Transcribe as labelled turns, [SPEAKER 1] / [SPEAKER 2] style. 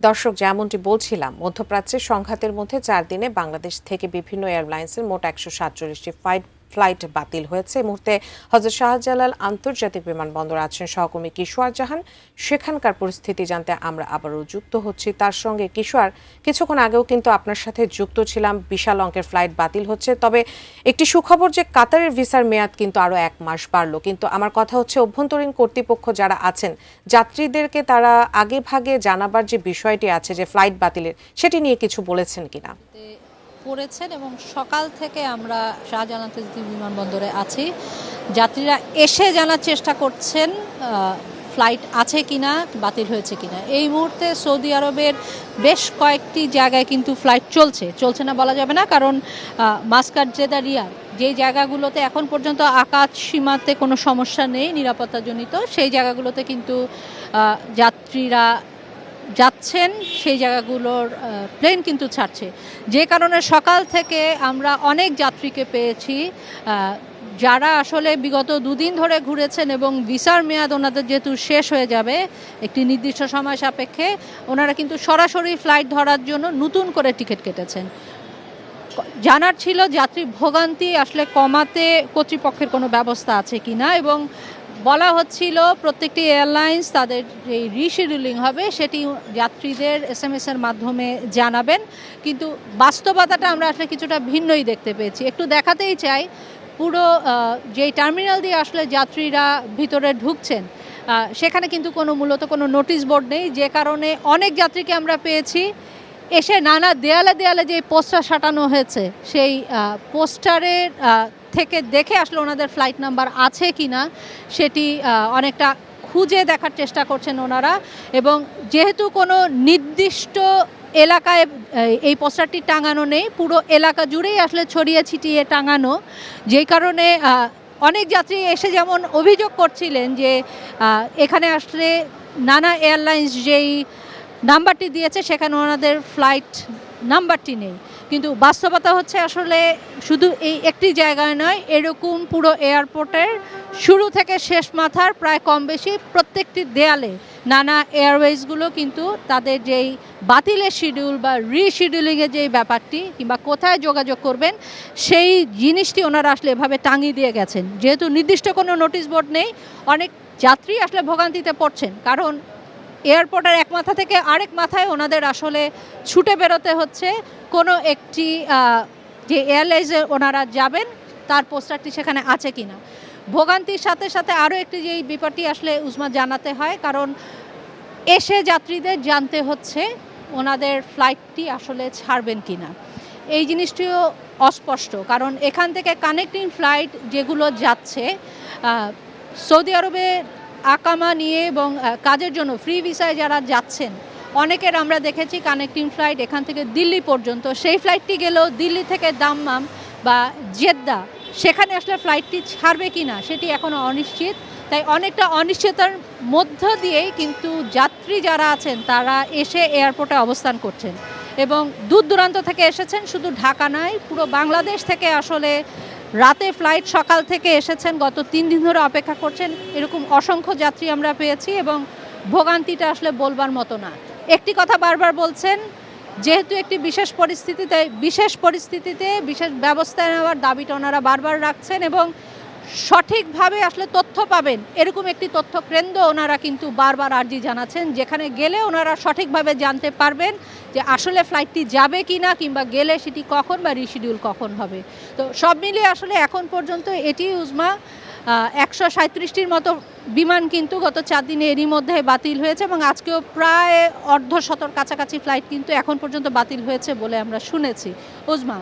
[SPEAKER 1] দর্শক, যেমনটি বলছিলাম, মধ্যপ্রাচ্যের সংঘাতের মধ্যে ৪ দিনে বাংলাদেশ থেকে বিভিন্ন এয়ারলাইন্সের মোট ১৪৭টি ফ্লাইট বাতিল হয়েছে। এই মুহূর্তে হযরত শাহজালাল আন্তর্জাতিক বিমানবন্দর আছেন সহকর্মী কিশোর জাহান। সেখানকার পরিস্থিতি জানতে আমরা আবারও যুক্ত হচ্ছি তার সঙ্গে। কিশোর, কিছুক্ষণ আগেও কিন্তু আপনার সাথে যুক্ত ছিলাম। বিশাল অঙ্কের ফ্লাইট বাতিল হচ্ছে, তবে একটি সুখবর যে কাতারের ভিসার মেয়াদ কিন্তু আরও ১ মাস বাড়লো। কিন্তু আমার কথা হচ্ছে, অভ্যন্তরীণ কর্তৃপক্ষ যারা আছেন যাত্রীদেরকে তারা আগে ভাগে জানাবার যে বিষয়টি আছে যে ফ্লাইট বাতিলের, সেটি নিয়ে কিছু বলেছেন কিনা?
[SPEAKER 2] করেছেন এবং সকাল থেকে আমরা শাহজালাল আন্তর্জাতিক বিমানবন্দরে আছি। যাত্রীরা এসে জানার চেষ্টা করছেন ফ্লাইট আছে কিনা, বাতিল হয়েছে কিনা। এই মুহূর্তে সৌদি আরবের বেশ কয়েকটি জায়গায় কিন্তু ফ্লাইট চলছে না বলা যাবে না, কারণ মাস্কাট, জেদ্দা, রিয়াদ যেই জায়গাগুলোতে এখন পর্যন্ত আকাশ সীমাতে কোনো সমস্যা নেই নিরাপত্তাজনিত, সেই জায়গাগুলোতে কিন্তু যাত্রীরা যাচ্ছেন, সেই জায়গাগুলোর প্লেন কিন্তু ছাড়ছে। যে কারণে সকাল থেকে আমরা অনেক যাত্রীকে পেয়েছি যারা আসলে বিগত 2 দিন ধরে ঘুরেছেন এবং ভিসার মেয়াদ ওনাদের যেহেতু শেষ হয়ে যাবে একটি নির্দিষ্ট সময় সাপেক্ষে, ওনারা কিন্তু সরাসরি ফ্লাইট ধরার জন্য নতুন করে টিকিট কেটেছেন। জানার ছিল যাত্রী ভোগান্তি আসলে কমাতে কর্তৃপক্ষের কোনো ব্যবস্থা আছে কিনা, এবং বলা হচ্ছিল প্রত্যেকটি এয়ারলাইন্স তাদের যে রিশিডিউলিং হবে সেটি যাত্রীদের SMS-এর মাধ্যমে জানাবেন। কিন্তু বাস্তবতাটা আমরা আসলে কিছুটা ভিন্নই দেখতে পেয়েছি। একটু দেখাতেই চাই, পুরো যেই টার্মিনাল দিয়ে আসলে যাত্রীরা ভিতরে ঢুকছেন সেখানে কিন্তু মূলত কোনো নোটিশ বোর্ড নেই, যে কারণে অনেক যাত্রীকে আমরা পেয়েছি এসে নানা দেয়ালে যে পোস্টার সাটানো হয়েছে সেই পোস্টারের থেকে দেখে আসলে ওনাদের ফ্লাইট নাম্বার আছে কিনা সেটি অনেকটা খুঁজে দেখার চেষ্টা করছেন ওনারা। এবং যেহেতু কোনো নির্দিষ্ট এলাকায় এই পোস্টারটি টাঙানো নেই, পুরো এলাকা জুড়েই আসলে ছড়িয়ে ছিটিয়ে টাঙানো, যেই কারণে অনেক যাত্রী এসে যেমন অভিযোগ করছিলেন যে এখানে আসলে নানা এয়ারলাইন্স যেই নাম্বারটি দিয়েছে সেখানে ওনাদের ফ্লাইট নাম্বারটি নেই। কিন্তু বাস্তবতা হচ্ছে আসলে শুধু এই একটি জায়গায় নয়, এরকম পুরো এয়ারপোর্টের শুরু থেকে শেষ মাথার প্রায় কম বেশি প্রত্যেকটি দেয়ালে নানা এয়ারওয়েজগুলো কিন্তু তাদের যেই বাতিলের শিডিউল বা রিশিডিউলিংয়ের যেই ব্যাপারটি কিংবা কোথায় যোগাযোগ করবেন সেই জিনিসটি ওনারা আসলে এভাবে টাঙিয়ে দিয়ে গেছেন। যেহেতু নির্দিষ্ট কোনো নোটিশ বোর্ড নেই, অনেক যাত্রী আসলে ভোগান্তিতে পড়ছেন, কারণ এয়ারপোর্টের এক মাথা থেকে আরেক মাথায় ওনাদের আসলে ছুটে বেরোতে হচ্ছে কোনো একটি যে এয়ারলাইন্সে ওনারা যাবেন তার পোস্টারটি সেখানে আছে কিনা। ভোগান্তির সাথে সাথে আরও একটি যেই ব্যাপারটি আসলে উজমা জানাতে হয়, কারণ এসে যাত্রীদের জানতে হচ্ছে ওনাদের ফ্লাইটটি আসলে ছাড়বেন কিনা। এই জিনিসটিও অস্পষ্ট, কারণ এখান থেকে কানেক্টিং ফ্লাইট যেগুলো যাচ্ছে সৌদি আরবে আকামা নিয়ে এবং কাজের জন্য ফ্রি ভিসায় যারা যাচ্ছেন, অনেকের আমরা দেখেছি কানেক্টিং ফ্লাইট এখান থেকে দিল্লি পর্যন্ত, সেই ফ্লাইটটি গেলেও দিল্লি থেকে দাম্মাম বা জেদ্দা, সেখানে আসলে ফ্লাইটটি ছাড়বে কি না সেটি এখনও অনিশ্চিত। তাই অনেকটা অনিশ্চয়তার মধ্য দিয়েই কিন্তু যাত্রী যারা আছেন তারা এসে এয়ারপোর্টে অবস্থান করছেন এবং দূর দূরান্ত থেকে এসেছেন। শুধু ঢাকা নয়, পুরো বাংলাদেশ থেকে আসলে রাতে ফ্লাইট, সকাল থেকে এসেছেন, গত 3 দিন ধরে অপেক্ষা করছেন। এরকম অসংখ্য যাত্রী আমরা পেয়েছি এবং ভোগান্তিটা আসলে বলবার মতো না। একটি কথা বারবার বলছেন, যেহেতু একটি বিশেষ পরিস্থিতিতে বিশেষ ব্যবস্থা নেওয়ার দাবিটা ওনারা বারবার রাখছেন এবং সঠিকভাবে আসলে তথ্য পাবেন এরকম একটি তথ্য কেন্দ্র ওনারা কিন্তু বারবার আর্জি জানাচ্ছেন, যেখানে গেলে ওনারা সঠিকভাবে জানতে পারবেন যে আসলে ফ্লাইটটি যাবে কি না, কিংবা গেলে সেটি কখন বা রিশিডিউল কখন হবে। তো সব মিলিয়ে আসলে এখন পর্যন্ত এটি উজমা 137টির মতো বিমান কিন্তু গত 4 দিনে এরই মধ্যে বাতিল হয়েছে এবং আজকেও প্রায় অর্ধশতর কাছাকাছি ফ্লাইট কিন্তু এখন পর্যন্ত বাতিল হয়েছে বলে আমরা শুনেছি। উজমা।